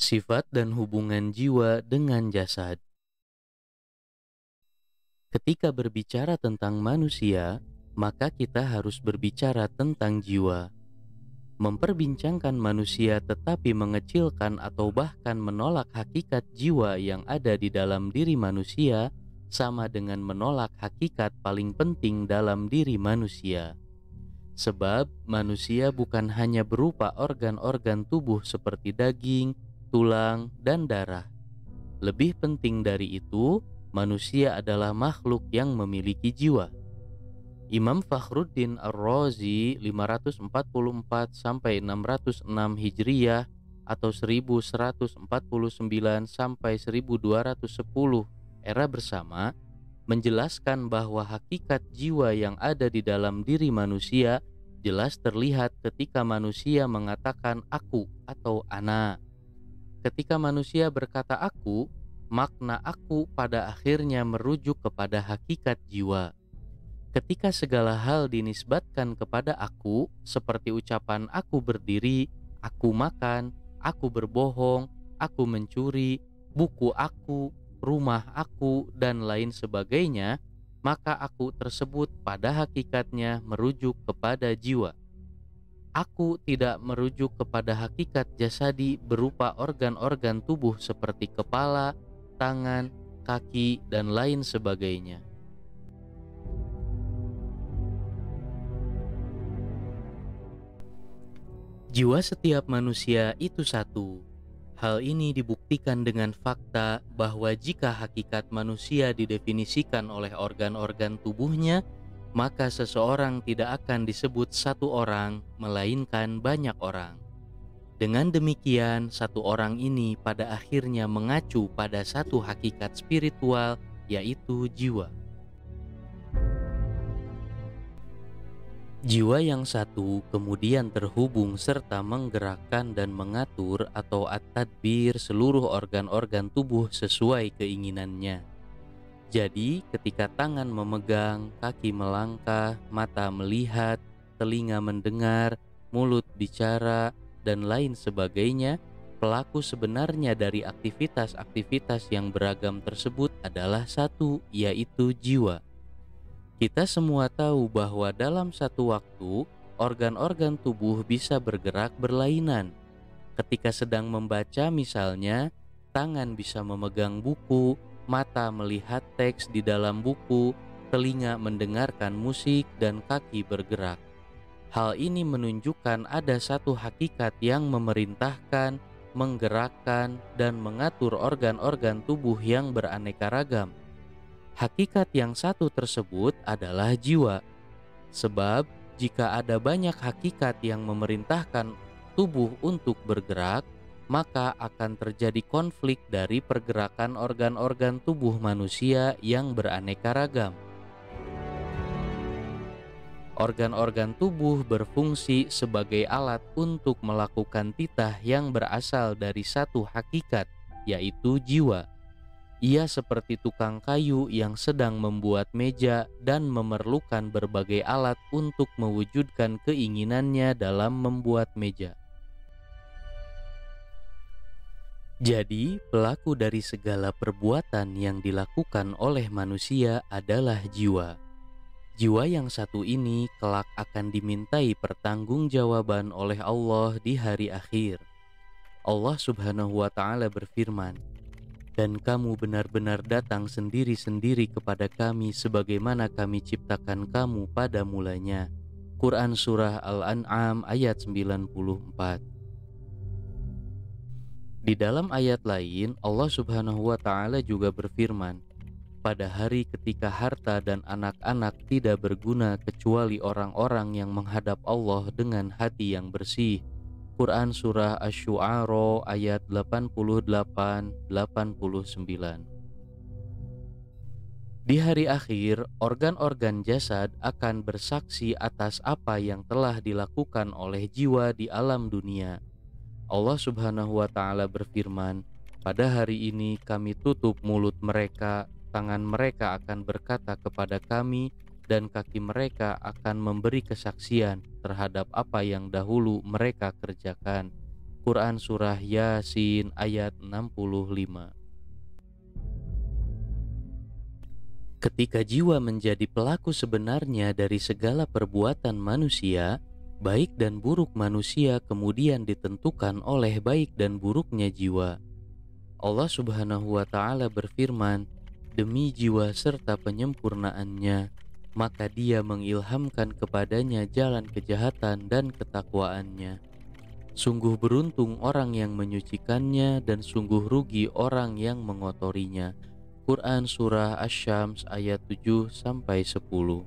Sifat dan hubungan jiwa dengan jasad. Ketika berbicara tentang manusia, maka kita harus berbicara tentang jiwa. Memperbincangkan manusia tetapi mengecilkan atau bahkan menolak hakikat jiwa yang ada di dalam diri manusia sama dengan menolak hakikat paling penting dalam diri manusia. Sebab manusia bukan hanya berupa organ-organ tubuh seperti daging, tulang, dan darah. Lebih penting dari itu, manusia adalah makhluk yang memiliki jiwa. Imam Fakhruddin Ar-Razi 544 sampai 606 Hijriyah atau 1149 sampai 1210 era bersama menjelaskan bahwa hakikat jiwa yang ada di dalam diri manusia jelas terlihat ketika manusia mengatakan aku atau ana. Ketika manusia berkata aku, makna aku pada akhirnya merujuk kepada hakikat jiwa. Ketika segala hal dinisbatkan kepada aku, seperti ucapan aku berdiri, aku makan, aku berbohong, aku mencuri, buku aku, rumah aku, dan lain sebagainya, maka aku tersebut pada hakikatnya merujuk kepada jiwa. Aku tidak merujuk kepada hakikat jasadi berupa organ-organ tubuh seperti kepala, tangan, kaki, dan lain sebagainya. Jiwa setiap manusia itu satu. Hal ini dibuktikan dengan fakta bahwa jika hakikat manusia didefinisikan oleh organ-organ tubuhnya, maka seseorang tidak akan disebut satu orang, melainkan banyak orang. Dengan demikian, satu orang ini pada akhirnya mengacu pada satu hakikat spiritual, yaitu jiwa. Jiwa yang satu kemudian terhubung serta menggerakkan dan mengatur atau at-tadbir seluruh organ-organ tubuh sesuai keinginannya. Jadi, ketika tangan memegang, kaki melangkah, mata melihat, telinga mendengar, mulut bicara, dan lain sebagainya, pelaku sebenarnya dari aktivitas-aktivitas yang beragam tersebut adalah satu, yaitu jiwa. Kita semua tahu bahwa dalam satu waktu, organ-organ tubuh bisa bergerak berlainan. Ketika sedang membaca misalnya, tangan bisa memegang buku, mata melihat teks di dalam buku, telinga mendengarkan musik, dan kaki bergerak. Hal ini menunjukkan ada satu hakikat yang memerintahkan, menggerakkan, dan mengatur organ-organ tubuh yang beraneka ragam. Hakikat yang satu tersebut adalah jiwa. Sebab jika ada banyak hakikat yang memerintahkan tubuh untuk bergerak, maka akan terjadi konflik dari pergerakan organ-organ tubuh manusia yang beraneka ragam. Organ-organ tubuh berfungsi sebagai alat untuk melakukan titah yang berasal dari satu hakikat, yaitu jiwa. Ia seperti tukang kayu yang sedang membuat meja dan memerlukan berbagai alat untuk mewujudkan keinginannya dalam membuat meja. Jadi, pelaku dari segala perbuatan yang dilakukan oleh manusia adalah jiwa. Jiwa yang satu ini kelak akan dimintai pertanggungjawaban oleh Allah di hari akhir. Allah Subhanahu wa Ta'ala berfirman, "Dan kamu benar-benar datang sendiri-sendiri kepada kami sebagaimana kami ciptakan kamu pada mulanya." Quran Surah Al-An'am ayat 94. Di dalam ayat lain, Allah Subhanahu wa Ta'ala juga berfirman, "Pada hari ketika harta dan anak-anak tidak berguna kecuali orang-orang yang menghadap Allah dengan hati yang bersih." Quran Surah Asy-Syu'ara ayat 88-89. Di hari akhir, organ-organ jasad akan bersaksi atas apa yang telah dilakukan oleh jiwa di alam dunia. Allah Subhanahu wa Ta'ala berfirman, "Pada hari ini kami tutup mulut mereka, tangan mereka akan berkata kepada kami, dan kaki mereka akan memberi kesaksian terhadap apa yang dahulu mereka kerjakan. Quran Surah Yasin ayat 65. Ketika jiwa menjadi pelaku sebenarnya dari segala perbuatan manusia, baik dan buruk manusia kemudian ditentukan oleh baik dan buruknya jiwa. Allah Subhanahu wa Ta'ala berfirman, "Demi jiwa serta penyempurnaannya, maka Dia mengilhamkan kepadanya jalan kejahatan dan ketakwaannya. Sungguh beruntung orang yang menyucikannya dan sungguh rugi orang yang mengotorinya." Quran Surah Asy-Syams ayat 7-10.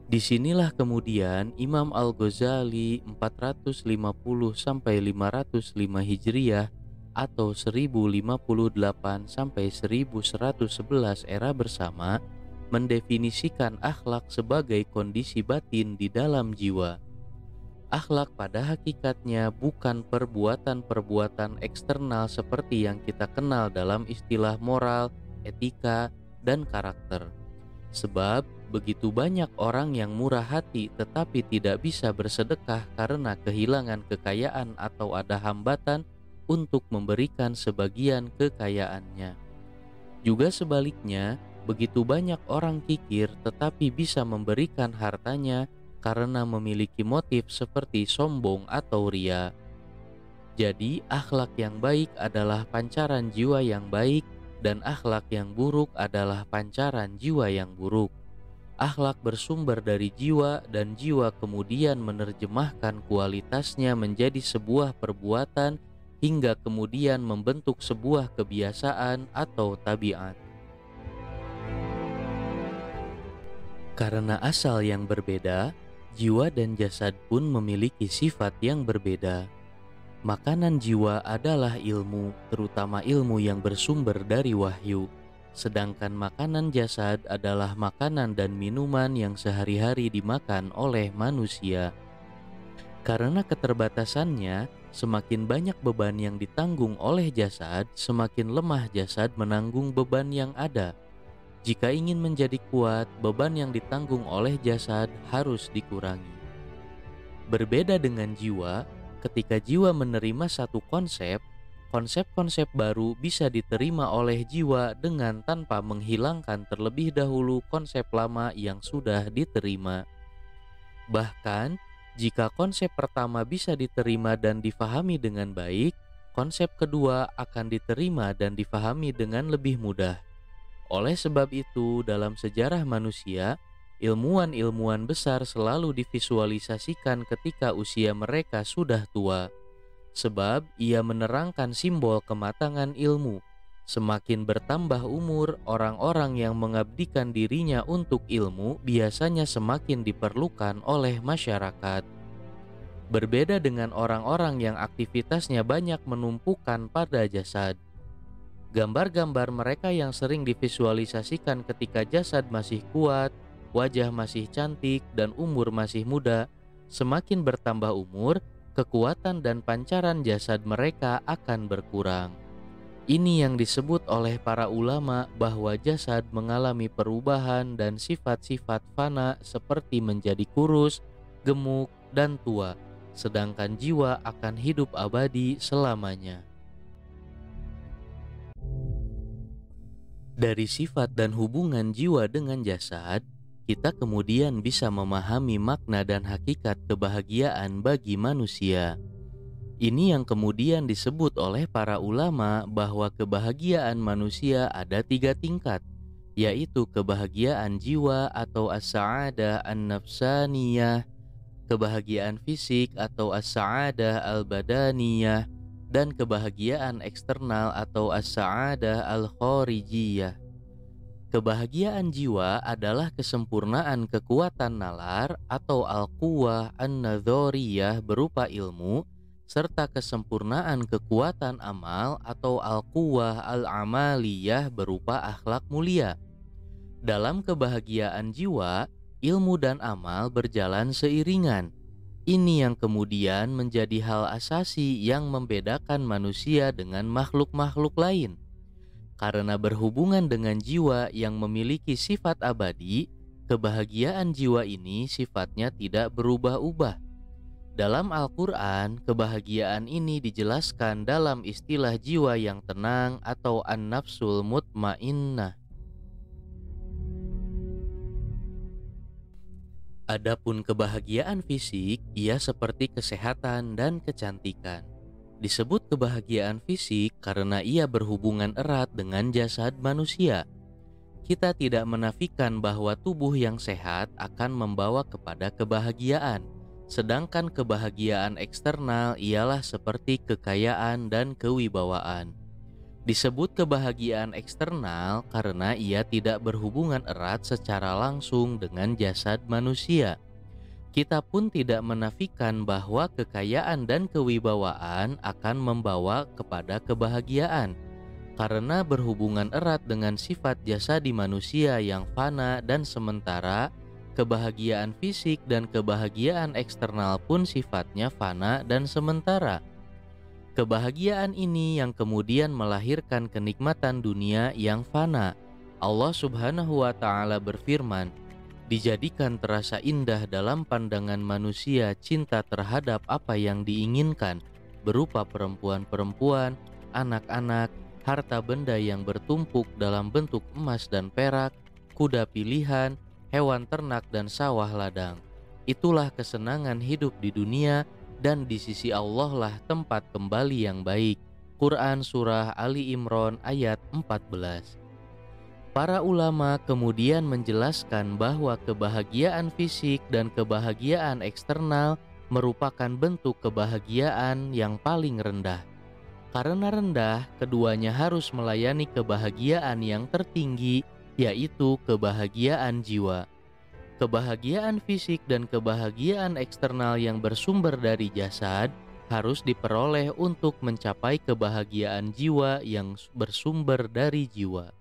Disinilah kemudian Imam Al-Ghazali 450-505 Hijriah atau 1058-1111 era bersama mendefinisikan akhlak sebagai kondisi batin di dalam jiwa. Akhlak pada hakikatnya bukan perbuatan-perbuatan eksternal seperti yang kita kenal dalam istilah moral, etika, dan karakter. Sebab begitu banyak orang yang murah hati tetapi tidak bisa bersedekah karena kehilangan kekayaan atau ada hambatan untuk memberikan sebagian kekayaannya. Juga sebaliknya, begitu banyak orang kikir tetapi bisa memberikan hartanya karena memiliki motif seperti sombong atau ria. Jadi, akhlak yang baik adalah pancaran jiwa yang baik, dan akhlak yang buruk adalah pancaran jiwa yang buruk. Akhlak bersumber dari jiwa dan jiwa kemudian menerjemahkan kualitasnya menjadi sebuah perbuatan hingga kemudian membentuk sebuah kebiasaan atau tabiat. Karena asal yang berbeda, jiwa dan jasad pun memiliki sifat yang berbeda. Makanan jiwa adalah ilmu, terutama ilmu yang bersumber dari wahyu. Sedangkan makanan jasad adalah makanan dan minuman yang sehari-hari dimakan oleh manusia. Karena keterbatasannya, semakin banyak beban yang ditanggung oleh jasad, semakin lemah jasad menanggung beban yang ada. Jika ingin menjadi kuat, beban yang ditanggung oleh jasad harus dikurangi. Berbeda dengan jiwa, ketika jiwa menerima satu konsep, konsep-konsep baru bisa diterima oleh jiwa dengan tanpa menghilangkan terlebih dahulu konsep lama yang sudah diterima. Bahkan, jika konsep pertama bisa diterima dan difahami dengan baik, konsep kedua akan diterima dan difahami dengan lebih mudah. Oleh sebab itu, dalam sejarah manusia, ilmuwan-ilmuwan besar selalu divisualisasikan ketika usia mereka sudah tua, sebab ia menerangkan simbol kematangan ilmu. Semakin bertambah umur, orang-orang yang mengabdikan dirinya untuk ilmu biasanya semakin diperlukan oleh masyarakat. Berbeda dengan orang-orang yang aktivitasnya banyak menumpukan pada jasad. Gambar-gambar mereka yang sering divisualisasikan ketika jasad masih kuat, wajah masih cantik, dan umur masih muda, semakin bertambah umur, kekuatan dan pancaran jasad mereka akan berkurang. Ini yang disebut oleh para ulama bahwa jasad mengalami perubahan dan sifat-sifat fana seperti menjadi kurus, gemuk, dan tua, sedangkan jiwa akan hidup abadi selamanya. Dari sifat dan hubungan jiwa dengan jasad, kita kemudian bisa memahami makna dan hakikat kebahagiaan bagi manusia. Ini yang kemudian disebut oleh para ulama bahwa kebahagiaan manusia ada 3 tingkat, yaitu kebahagiaan jiwa atau as-sa'adah an-nafsaniyah, kebahagiaan fisik atau as-sa'adah al-badaniyah, dan kebahagiaan eksternal atau as-sa'adah al-kharijiyah. Kebahagiaan jiwa adalah kesempurnaan kekuatan nalar atau al-quwah an-nadhariyah berupa ilmu, serta kesempurnaan kekuatan amal atau al-quwah al-amaliyah berupa akhlak mulia. Dalam kebahagiaan jiwa, ilmu dan amal berjalan seiringan. Ini yang kemudian menjadi hal asasi yang membedakan manusia dengan makhluk-makhluk lain. Karena berhubungan dengan jiwa yang memiliki sifat abadi, kebahagiaan jiwa ini sifatnya tidak berubah-ubah. Dalam Al-Quran, kebahagiaan ini dijelaskan dalam istilah jiwa yang tenang atau an-nafsul mutmainnah. Adapun kebahagiaan fisik, ia seperti kesehatan dan kecantikan. Disebut kebahagiaan fisik karena ia berhubungan erat dengan jasad manusia. Kita tidak menafikan bahwa tubuh yang sehat akan membawa kepada kebahagiaan, sedangkan kebahagiaan eksternal ialah seperti kekayaan dan kewibawaan. Disebut kebahagiaan eksternal karena ia tidak berhubungan erat secara langsung dengan jasad manusia. Kita pun tidak menafikan bahwa kekayaan dan kewibawaan akan membawa kepada kebahagiaan, karena berhubungan erat dengan sifat jasadi manusia yang fana dan sementara. Kebahagiaan fisik dan kebahagiaan eksternal pun sifatnya fana dan sementara. Kebahagiaan ini yang kemudian melahirkan kenikmatan dunia yang fana. Allah Subhanahu wa Ta'ala berfirman, "Dijadikan terasa indah dalam pandangan manusia cinta terhadap apa yang diinginkan, berupa perempuan-perempuan, anak-anak, harta benda yang bertumpuk dalam bentuk emas dan perak, kuda pilihan, hewan ternak dan sawah ladang. Itulah kesenangan hidup di dunia, dan di sisi Allah lah tempat kembali yang baik." Quran Surah Ali Imran ayat 14. Para ulama kemudian menjelaskan bahwa kebahagiaan fisik dan kebahagiaan eksternal merupakan bentuk kebahagiaan yang paling rendah. Karena rendah, keduanya harus melayani kebahagiaan yang tertinggi, yaitu kebahagiaan jiwa. Kebahagiaan fisik dan kebahagiaan eksternal yang bersumber dari jasad harus diperoleh untuk mencapai kebahagiaan jiwa yang bersumber dari jiwa.